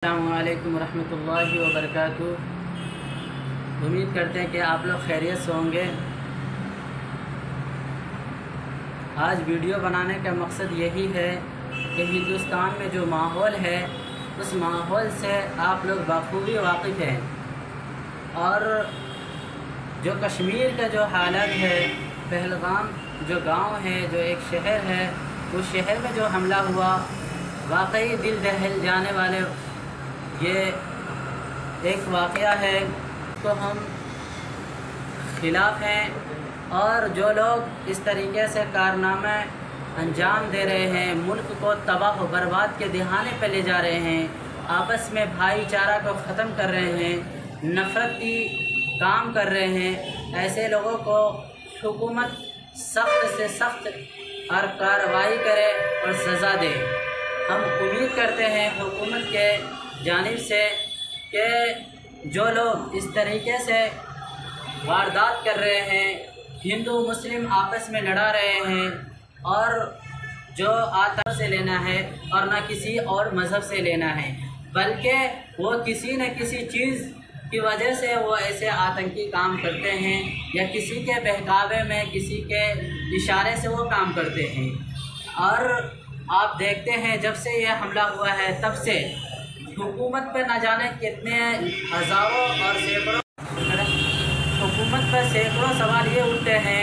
अस्सलामु अलैकुम रहमतुल्लाहि व बरकातुहू। उम्मीद करते हैं कि आप लोग खैरियत से होंगे। आज वीडियो बनाने का मकसद यही है कि हिंदुस्तान में जो माहौल है उस माहौल से आप लोग बखूबी वाकिफ़ हैं, और जो कश्मीर का जो हालत है, पहलगाम जो गांव है, जो एक शहर है, उस शहर में जो हमला हुआ वाकई दिल दहल जाने वाले ये एक वाक़या है। तो हम खिलाफ़ हैं, और जो लोग इस तरीके से कारनामे अंजाम दे रहे हैं, मुल्क को तबाह व बर्बाद के दिहाने पे ले जा रहे हैं, आपस में भाईचारा को ख़त्म कर रहे हैं, नफ़रती काम कर रहे हैं, ऐसे लोगों को हुकूमत सख्त से सख्त और कार्रवाई करे और सज़ा दे। हम उम्मीद करते हैं हुकूमत के जानिब से कि जो लोग इस तरीके से वारदात कर रहे हैं, हिंदू मुस्लिम आपस में लड़ा रहे हैं, और जो आतंक से लेना है और ना किसी और मज़हब से लेना है, बल्कि वो किसी न किसी चीज़ की वजह से वो ऐसे आतंकी काम करते हैं, या किसी के बहकावे में, किसी के इशारे से वो काम करते हैं। और आप देखते हैं जब से ये हमला हुआ है तब से हुकूमत पर न जाने कितने हज़ारों और सैकड़ों हुकूमत पर सैकड़ों सवाल ये उठते हैं।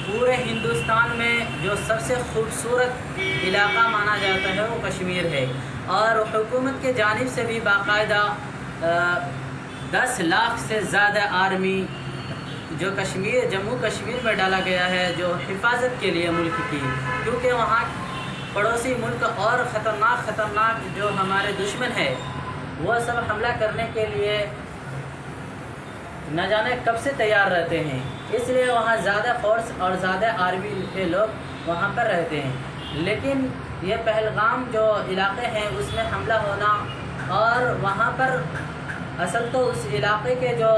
पूरे हिंदुस्तान में जो सबसे खूबसूरत इलाका माना जाता है वो कश्मीर है, और हुकूमत के जानिब से भी बाकायदा 10 लाख से ज़्यादा आर्मी जो कश्मीर जम्मू कश्मीर में डाला गया है, जो हिफाजत के लिए मुल्क की, क्योंकि वहाँ पड़ोसी मुल्क और ख़तरनाक जो हमारे दुश्मन है वो सब हमला करने के लिए न जाने कब से तैयार रहते हैं। इसलिए वहाँ ज़्यादा फोर्स और ज़्यादा आर्मी के लोग वहाँ पर रहते हैं। लेकिन ये पहलगाम जो इलाके हैं उसमें हमला होना, और वहाँ पर असल तो उस इलाके के जो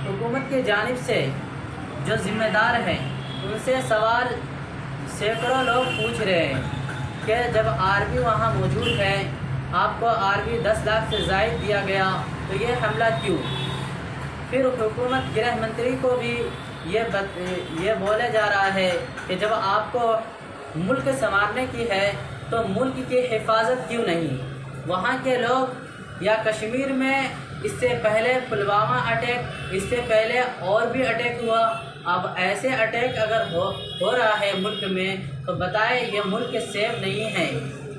हुकूमत की जानिब से जो ज़िम्मेदार हैं उनसे सवाल सैकड़ों लोग पूछ रहे हैं कि जब आर्मी वहाँ मौजूद है, आपको आर्मी 10 लाख से ज़ायद दिया गया, तो ये हमला क्यों? फिर हुकूमत गृह मंत्री को भी ये बोला जा रहा है कि जब आपको मुल्क संवारने की है तो मुल्क की हिफाजत क्यों नहीं? वहाँ के लोग या कश्मीर में इससे पहले पुलवामा अटैक, इससे पहले और भी अटैक हुआ, अब ऐसे अटैक अगर हो रहा है मुल्क में, तो बताए ये मुल्क सेफ नहीं है,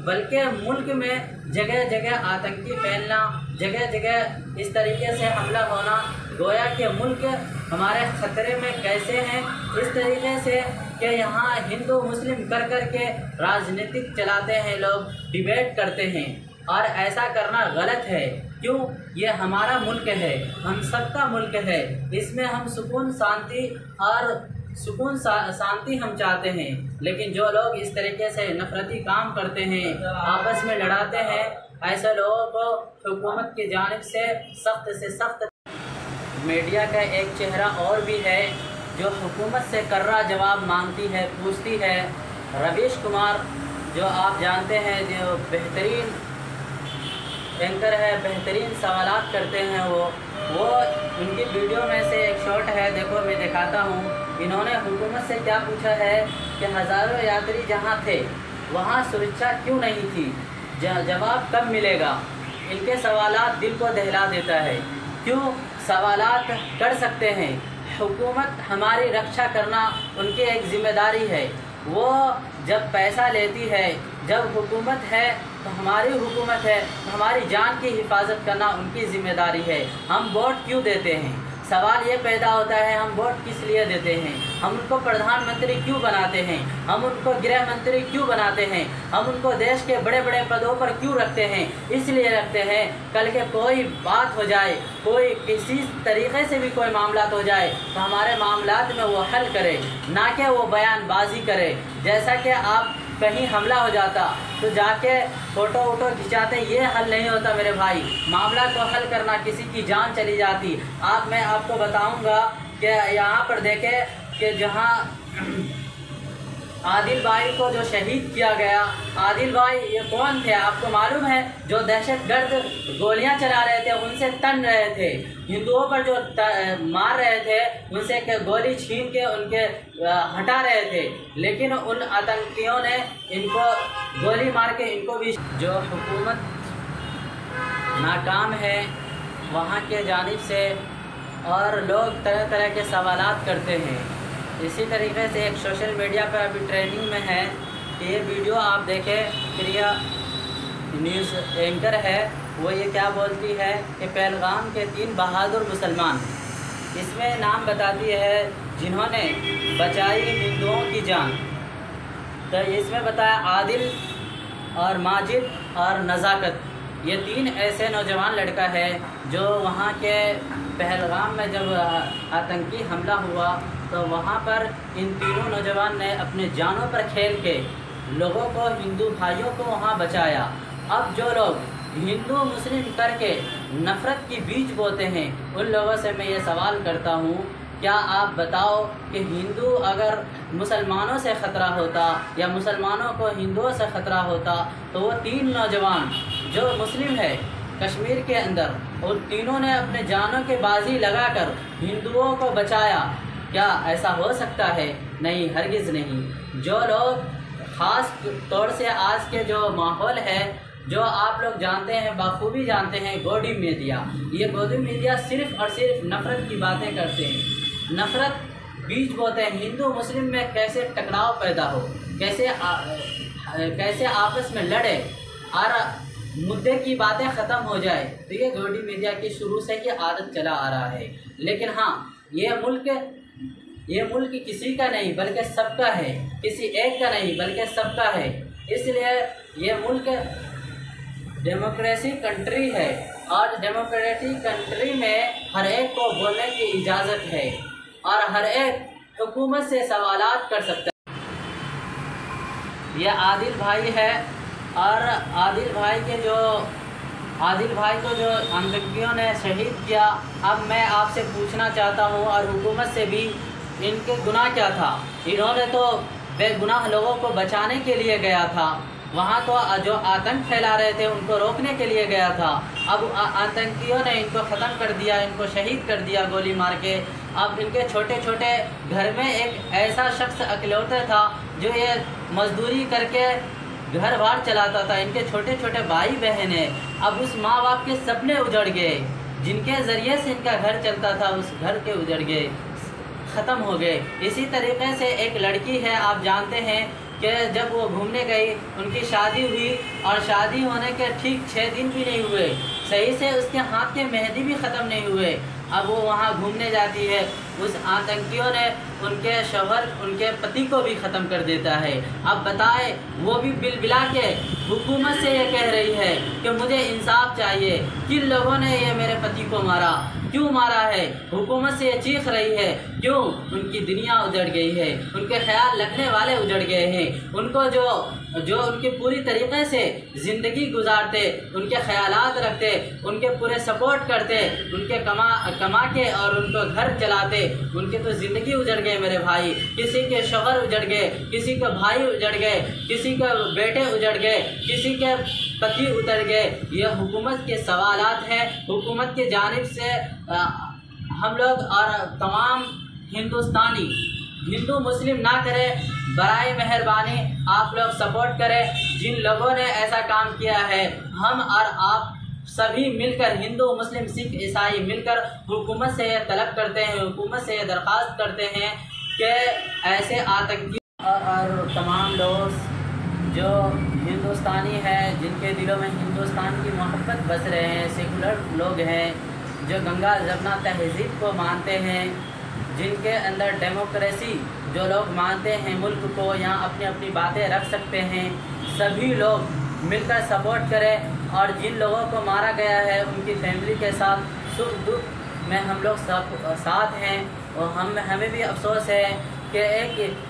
बल्कि मुल्क में जगह जगह आतंकी फैलना, जगह जगह इस तरीके से हमला होना, गोया कि मुल्क हमारे ख़तरे में कैसे हैं। इस तरीके से कि यहाँ हिंदू मुस्लिम कर कर के राजनीतिक चलाते हैं लोग, डिबेट करते हैं, और ऐसा करना गलत है। क्यों? ये हमारा मुल्क है, हम सबका मुल्क है, इसमें हम सुकून शांति हम चाहते हैं। लेकिन जो लोग इस तरीके से नफरती काम करते हैं, आपस में लड़ाते हैं, ऐसे लोगों को हुकूमत की जानिब से सख्त मीडिया का एक चेहरा और भी है जो हुकूमत से कर्रा जवाब मांगती है, पूछती है। रवीश कुमार जो आप जानते हैं, जो बेहतरीन एंकर है, बेहतरीन सवालात करते हैं, वो उनकी वीडियो में से एक शॉट है, देखो मैं दिखाता हूँ। इन्होंने हुकूमत से क्या पूछा है कि हज़ारों यात्री जहाँ थे वहाँ सुरक्षा क्यों नहीं थी, जवाब कब मिलेगा? इनके सवालात दिल को दहला देता है। क्यों? सवालात कर सकते हैं, हुकूमत हमारी रक्षा करना उनकी एक ज़िम्मेदारी है। वो जब पैसा लेती है, जब हुकूमत है तो हमारी हुकूमत है, तो हमारी जान की हिफाजत करना उनकी ज़िम्मेदारी है। हम वोट क्यों देते हैं? सवाल ये पैदा होता है, हम वोट किस लिए देते हैं? हम उनको प्रधानमंत्री क्यों बनाते हैं? हम उनको गृह मंत्री क्यों बनाते हैं? हम उनको देश के बड़े बड़े पदों पर क्यों रखते हैं? इसलिए रखते हैं कल के कोई बात हो जाए, कोई किसी तरीक़े से भी कोई मामलात हो जाए तो हमारे मामलात में वो हल करे, ना कि वो बयानबाजी करे। जैसा कि आप कहीं हमला हो जाता तो जाके फ़ोटो वोटो खिंचाते, ये हल नहीं होता मेरे भाई। मामला को हल करना, किसी की जान चली जाती। मैं आपको बताऊंगा कि यहाँ पर देखें कि जहाँ عادل بھائی کو جو شہید کیا گیا، عادل بھائی یہ کون تھے آپ کو معلوم ہے؟ جو دہشت گرد گولیاں چلا رہے تھے، ان سے تن رہے تھے، ہندوؤں پر جو مار رہے تھے ان سے گولی چھین کے ان کے ہٹا رہے تھے، لیکن ان آتنکیوں نے ان کو گولی مار کے ان کو بھی جو حکومت ناکام ہے وہاں کے جانب سے، اور لوگ طرح طرح کے سوالات کرتے ہیں۔ اسی طریقے سے ایک سوشل میڈیا پر ابھی ٹرینڈنگ میں ہے کہ یہ ویڈیو آپ دیکھیں، پریا نیوز اینکر ہے، وہ یہ کیا بولتی ہے کہ پہلگام کے 3 بہادر مسلمان، اس میں نام بتاتی ہے جنہوں نے بچائی ہندوؤں کی جان، تو اس میں بتایا عادل اور ماجد اور نزاکت، یہ 3 ایسے نوجوان لڑکا ہے جو وہاں کے پہلگام میں جب آتنکی حملہ ہوا تو وہاں پر ان تینوں نوجوان نے اپنے جانوں پر کھیل کے لوگوں کو، ہندو بھائیوں کو وہاں بچایا۔ اب جو لوگ ہندو مسلم کر کے نفرت کی بیج بوتے ہیں، ان لوگوں سے میں یہ سوال کرتا ہوں، کیا آپ بتاؤ کہ ہندو اگر مسلمانوں سے خطرہ ہوتا یا مسلمانوں کو ہندوؤں سے خطرہ ہوتا تو وہ 3 نوجوان جو مسلم ہے کشمیر کے اندر، اور تینوں نے اپنے جانوں کے بازی لگا کر ہندوؤں کو بچایا، کیا ایسا ہو سکتا ہے؟ نہیں، ہرگز نہیں۔ جو لوگ خاص طور سے آج کے جو ماحول ہے، جو آپ لوگ جانتے ہیں، بخوبی جانتے ہیں، گودی میڈیا، یہ گودی میڈیا صرف اور صرف نفرت کی باتیں کرتے ہیں، نفرت بیچ بوتے ہیں، ہندو مسلم میں کیسے ٹکراؤ پیدا ہو، کیسے آپس میں لڑے اور مدعے کی باتیں ختم ہو جائے، تو یہ گودی میڈیا کی شروع سے ہی عادت چلا آ رہا ہے۔ لیکن ہاں، یہ ملک کسی کا نہیں بلکہ سب کا ہے، کسی ایک کا نہیں بلکہ سب کا ہے، اس لیے یہ ملک ڈیموکریسی کنٹری ہے، اور ڈیموکریٹک کنٹری میں ہر ایک کو بولنے کی اجازت ہے اور ہر ایک حکومت سے سوالات کر سکتا ہے۔ یہ عادل بھائی ہے، اور عادل بھائی کو جو آتنکیوں نے شہید کیا، اب میں آپ سے پوچھنا چاہتا ہوں اور حکومت سے بھی، ان کے گناہ کیا تھا؟ انہوں نے تو بے گناہ لوگوں کو بچانے کے لیے گیا تھا، وہاں تو جو آتنک پھیلا رہے تھے ان کو روکنے کے لیے گیا تھا، اب آتنکیوں نے ان کو ختم کر دیا، ان کو شہید کر دیا گولی مار کے۔ اب ان کے چھوٹے چھوٹے گھر میں ایک ایسا شخص اکلوتا تھا جو یہ مزدوری کر کے گھر بار چلاتا تھا، ان کے چھوٹے چھوٹے بھائی بہن ہیں، اب اس ماں باپ کے سپنے اجڑ گئے، جن کے ذریعے سے ان کا گھر چلتا تھا، اس گھر کے اجڑ گئے، ختم ہو گئے۔ اسی طریقے سے ایک لڑکی ہے، آپ جانتے ہیں کہ جب وہ گھومنے گئی، ان کی شادی ہوئی، اور شادی ہونے کے ٹھیک 6 دن بھی نہیں ہوئے، صحیح سے اس کے ہاتھ کے مہندی بھی ختم نہیں ہوئے، اب وہ وہاں گھومنے جاتی ہے، اس آتنکیوں نے ان کے شوہر، ان کے پتی کو بھی ختم کر دیتا ہے۔ اب بتائے، وہ بھی بل بلا کے حکومت سے یہ کہہ رہی ہے کہ مجھے انصاف چاہیے، کن لوگوں نے یہ میرے پتی کو مارا، کیوں مارا ہے؟ حکومت سے یہ چیخ رہی ہے، کیوں؟ ان کی دنیا اجڑ گئی ہے، ان کے خیال رکھنے والے اجڑ گئے ہیں، ان کو جو ان کی پوری طریقے سے زندگی گزارتے، ان کے خیالات رکھتے، ان کے پورے سپورٹ کرتے، ان کے کما کے اور ان کو گھر چلاتے، ان کی تو زندگی اجڑ گئے میرے بھائی، کسی کے شوہر اجڑ گئے، کسی کے بھائی اجڑ گئے، کسی کے بیٹے اجڑ گئے، کسی کے پتی اتر گئے۔ یہ حکومت کے سوالات ہیں، حکومت کی جانب سے ہم لوگ اور تمام ہندوستانی ہندو مسلم نہ کرے، برائے مہربانی آپ لوگ سپورٹ کریں جن لوگوں نے ایسا کام کیا ہے۔ ہم اور آپ سبھی مل کر، ہندو مسلم سکھ عیسائی مل کر حکومت سے یہ طلب کرتے ہیں، حکومت سے یہ درخواست کرتے ہیں کہ ایسے آتنکی اور تمام لوگ جو ہندوستانی ہیں، جن کے دلوں میں ہندوستان کی محبت بس رہے ہیں، سیکولر لوگ ہیں، جو گنگا جمنا تہذیب کو مانتے ہیں، جن کے اندر ڈیموکریسی جو لوگ مانتے ہیں ملک کو، یہاں اپنی اپنی باتیں رکھ سکتے ہیں، سبھی لوگ مل کر سپورٹ کریں، اور جن لوگوں کو مارا گیا ہے ان کی فیملی کے ساتھ سکھ دکھ میں ہم لوگ ساتھ ہیں، اور ہمیں بھی افسوس ہے کہ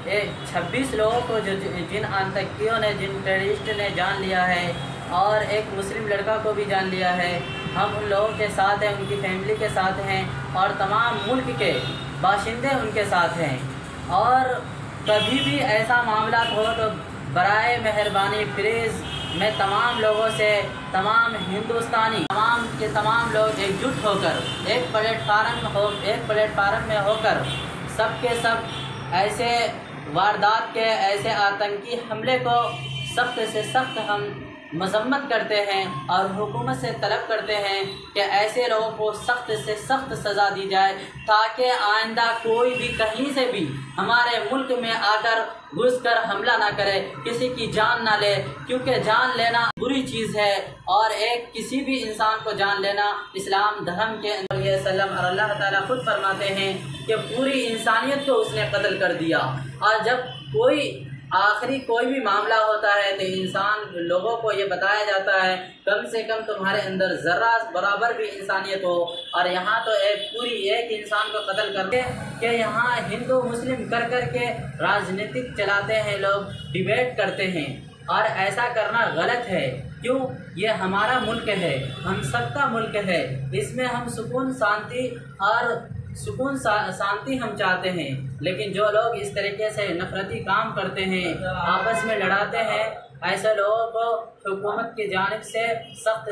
ایک 26 لوگوں کو جن آتنکیوں نے، جن ٹیررسٹ نے جان لیا ہے، اور ایک مسلم لڑکا کو بھی جان لیا ہے، ہم ان لوگوں کے ساتھ ہیں، ان کی فیملی کے ساتھ ہیں، اور تمام ملک کے باشندے ان کے ساتھ ہیں، اور कभी भी ऐसा मामला हो तो बराए मेहरबानी प्लीज़ मैं तमाम लोगों से, तमाम हिंदुस्तानी तमाम लोग एकजुट होकर एक प्लेटफार्म में होकर सब के सब ऐसे वारदात के, ऐसे आतंकी हमले को सख्त से सख्त हम मजम्मत करते हैं और हुकूमत से तलब करते हैं कि ऐसे लोगों को सख्त से सख्त सज़ा दी जाए, ताकि आइंदा कोई भी कहीं से भी हमारे मुल्क में आकर घुसकर हमला ना करे, किसी की जान ना ले, क्योंकि जान लेना बुरी चीज़ है और किसी भी इंसान को जान लेना इस्लाम धर्म के अंदर और अल्लाह ताला खुद फरमाते हैं कि पूरी इंसानियत को उसने कत्ल कर दिया। और जब कोई भी मामला होता है तो इंसान लोगों को ये बताया जाता है कम से कम तुम्हारे अंदर ज़रा बराबर भी इंसानियत हो, और यहाँ तो एक इंसान को कत्ल करके कि यहाँ हिंदू मुस्लिम कर के राजनीतिक चलाते हैं लोग, डिबेट करते हैं, और ऐसा करना गलत है। क्यों? ये हमारा मुल्क है, हम सबका मुल्क है, इसमें हम सुकून शांति हम चाहते हैं। लेकिन जो लोग इस तरीके से नफरती काम करते हैं, आपस में लड़ाते हैं, ऐसे लोगों को हुकूमत की जानिब से सख्त